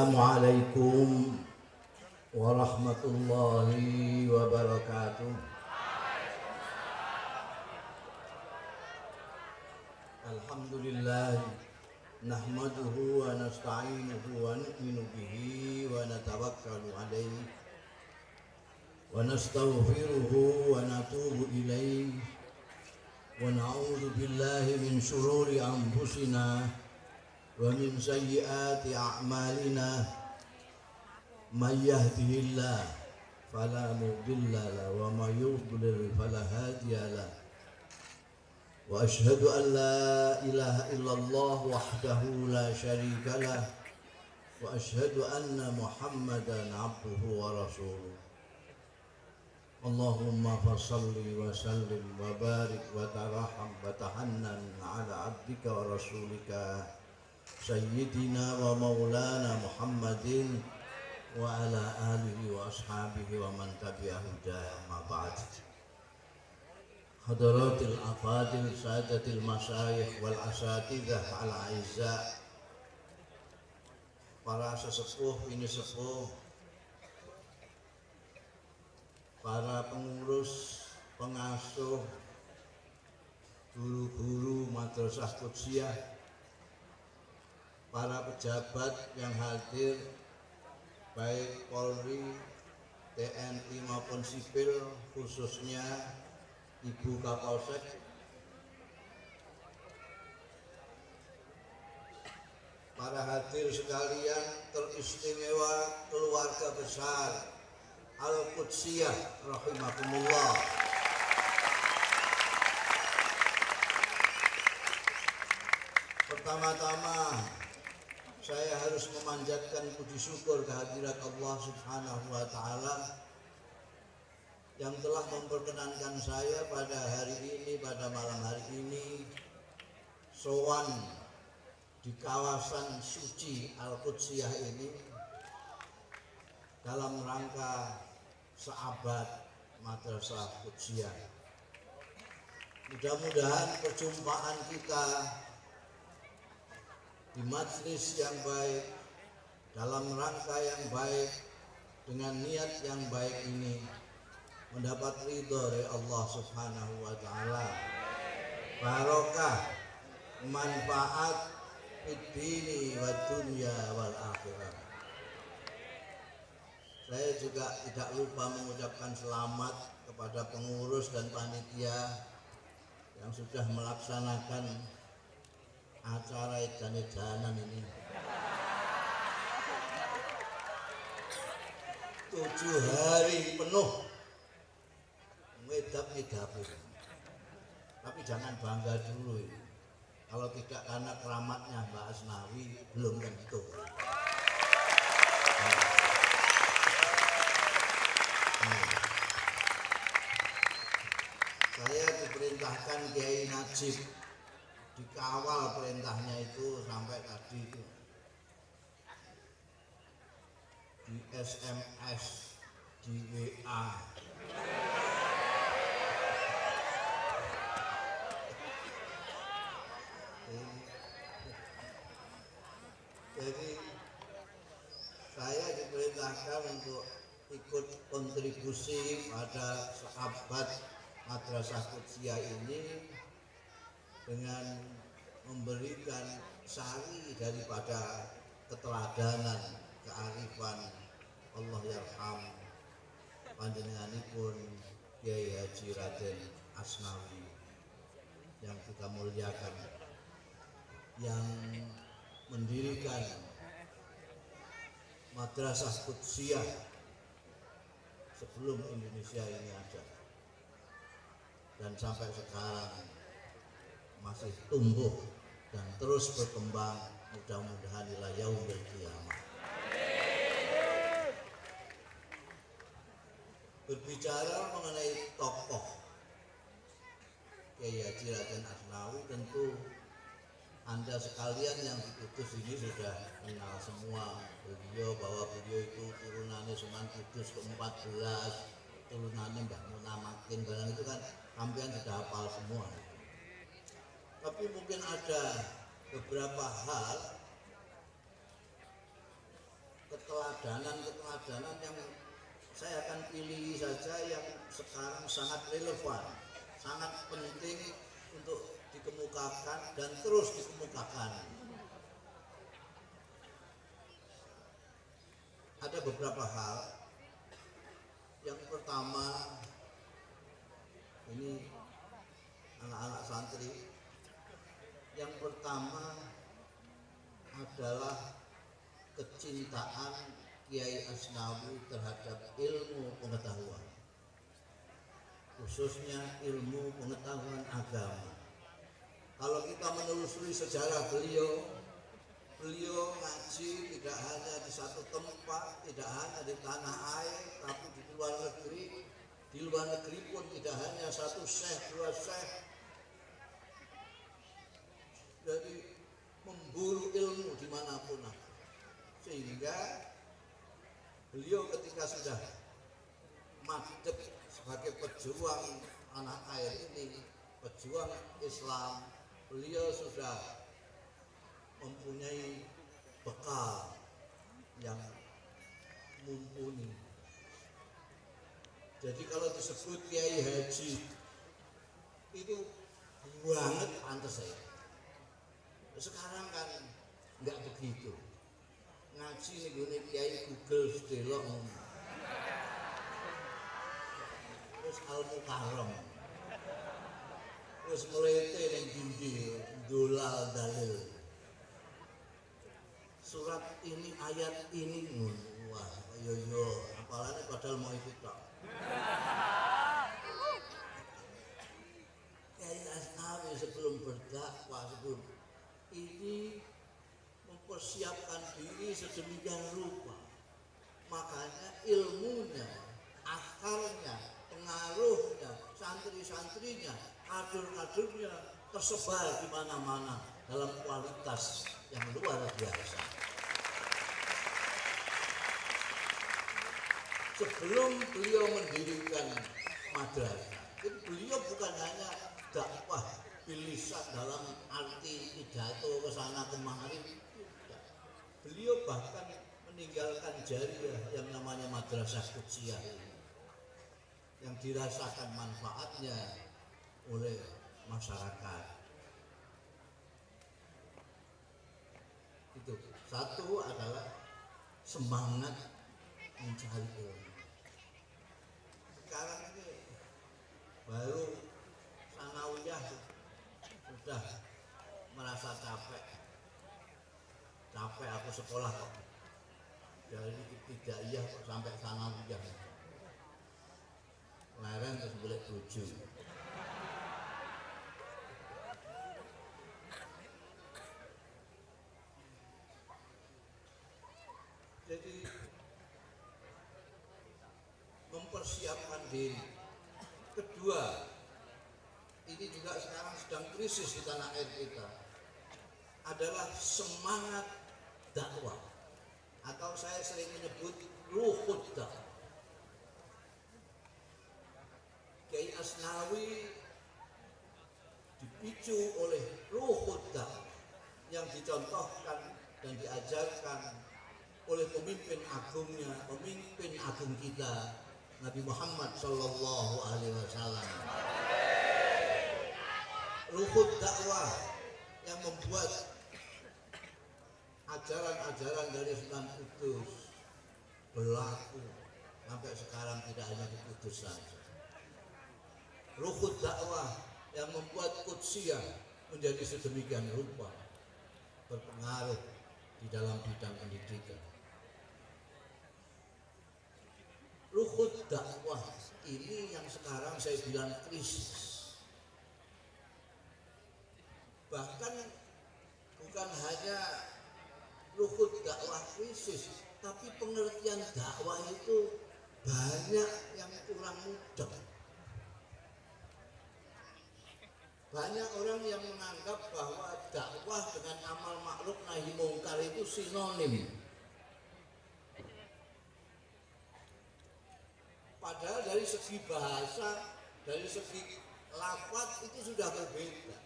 Assalamualaikum warahmatullahi wabarakatuh. Alhamdulillah nahmaduhu wa nasta'inuhu wa nu'minu bihi wa natawakkalu alaihi wa nastaghfiruhu wa natubu ilaihi wa na'udzu billahi min shururi anfusina wa min sayyiati a'malina may yahdihillahu fala mudilla lahu wa may yudlil fala hadiya lahu wa asyhadu an la ilaha illallah wahdahu la syarika lah wa asyhadu anna muhammadan abduhu wa rasuluh. Allahumma fassalli wa sallim wa barik wa taraham wa tahannan ala abdika wa rasulika Sayyidina wa maulana Muhammadin wa ala alihi wa ashabihi wa man tabi'ahu ma ba'd. Hadaratil afadil sadatil masyayikh wal asatidzah al aizza, para sesepuh ini sepuh, para pengurus, pengasuh, guru-guru madrasah Qudsiyah, para pejabat yang hadir baik Polri, TNI maupun sipil, khususnya Ibu Kapolsek, para hadir sekalian, teristimewa keluarga besar Al-Qudsiyah rahimakumullah. Pertama-tama saya harus memanjatkan puji syukur kehadirat Allah Subhanahu wa taala yang telah memperkenankan saya pada hari ini, pada malam hari ini sowan di kawasan suci Al-Qudsiyah ini dalam rangka seabad Madrasah Qudsiyah. Mudah-mudahan perjumpaan kita di majlis yang baik, dalam rangka yang baik, dengan niat yang baik ini mendapat ridho dari Allah Subhanahu wa taala, barokah, manfaat fid dini wa dunya wal akhirah. Saya juga tidak lupa mengucapkan selamat kepada pengurus dan panitia yang sudah melaksanakan acara edan-edanan ini 7 hari penuh ngedap-ngedapin. Tapi jangan bangga dulu ini. Kalau tidak karena keramatnya Mbak Asnawi belum tentu. Saya diperintahkan Kiai Najib, dikawal perintahnya itu sampai tadi itu di SMS, di WA. Jadi saya diperintahkan untuk ikut kontribusi pada seabad Madrasah Qudsiyah ini dengan memberikan sari daripada keteladanan, kearifan Allah yarham panjenenganipun Kiai Haji Raden Asnawi yang kita muliakan, yang mendirikan Madrasah Qudsiyah sebelum Indonesia ini ada, dan sampai sekarang masih tumbuh dan terus berkembang, mudah-mudahan ila yaumil qiyamah. Berbicara mengenai tokoh Kiai Haji Raden Asnawi, tentu Anda sekalian yang diutus ini sudah kenal semua beliau, bahwa beliau itu turunannya Sunan Kudus ke-14, turunannya Mbah Munamakin, barang itu kan sampean sudah hafal semua. Tapi mungkin ada beberapa hal keteladanan yang saya akan pilih saja yang sekarang sangat relevan, sangat penting untuk dikemukakan dan terus dikemukakan. Ada beberapa hal. Yang pertama, ini anak-anak santri. Yang pertama adalah kecintaan Kiai Asnawi terhadap ilmu pengetahuan, khususnya ilmu pengetahuan agama. Kalau kita menelusuri sejarah beliau ngaji tidak hanya di satu tempat, tidak hanya di tanah air, tapi di luar negeri. Di luar negeri pun tidak hanya satu syekh, dua syekh. Jadi memburu ilmu dimanapun, sehingga beliau ketika sudah madep sebagai pejuang tanah air ini, pejuang Islam, beliau sudah mempunyai bekal yang mumpuni. Jadi kalau disebut Kiai Haji itu banget pantas saya. Sekarang kan nggak begitu. Ngaji nih gue Kiai Google sedelok. Terus al-mukarram. Terus melete ning dindi dolal dalil. Surat ini, ayat ini, wah, yo, apalagi padahal mau ikut tak. Kiai Asnawi sebelum berdakwah, sebelum ini mempersiapkan diri sedemikian rupa, makanya ilmunya, akarnya, pengaruhnya, santri-santrinya, kader-kadernya tersebar di mana-mana dalam kualitas yang luar biasa. Sebelum beliau mendirikan madrasah, jadi beliau bukan hanya dakwah bilisan dalam arti pidato ke sana kemari. Beliau bahkan meninggalkan jariah yang namanya madrasah Qudsiyah ini, yang dirasakan manfaatnya oleh masyarakat. Itu satu adalah semangat mencari ilmu. Sekarang ini baru sanawiyah sudah merasa capek aku sekolah kok, dari ibtidaiyah kok sampai sanawiyah, kemarin terus boleh bojo. Jadi mempersiapkan diri. Kedua, ini juga sekarang sedang krisis di tanah air kita, adalah semangat dakwah, atau saya sering menyebut ruhud dakwah. Kiai Asnawi dipicu oleh ruhud dakwah yang dicontohkan dan diajarkan oleh pemimpin agungnya, pemimpin agung kita, Nabi Muhammad Sallallahu Alaihi Wasallam. Ruhud dakwah yang membuat ajaran-ajaran dari Sunan Kudus berlaku sampai sekarang, tidak hanya di Kudus saja. Ruhud dakwah yang membuat Qudsiyah menjadi sedemikian rupa berpengaruh di dalam bidang pendidikan. Ruhud dakwah ini yang sekarang saya bilang krisis. Bahkan bukan hanya ruhud dakwah krisis, tapi pengertian dakwah itu banyak yang kurang mudeng. Banyak orang yang menganggap bahwa dakwah dengan amal ma'ruf nahi mungkar itu sinonim. Padahal dari segi bahasa, dari segi lafaz itu sudah berbeda.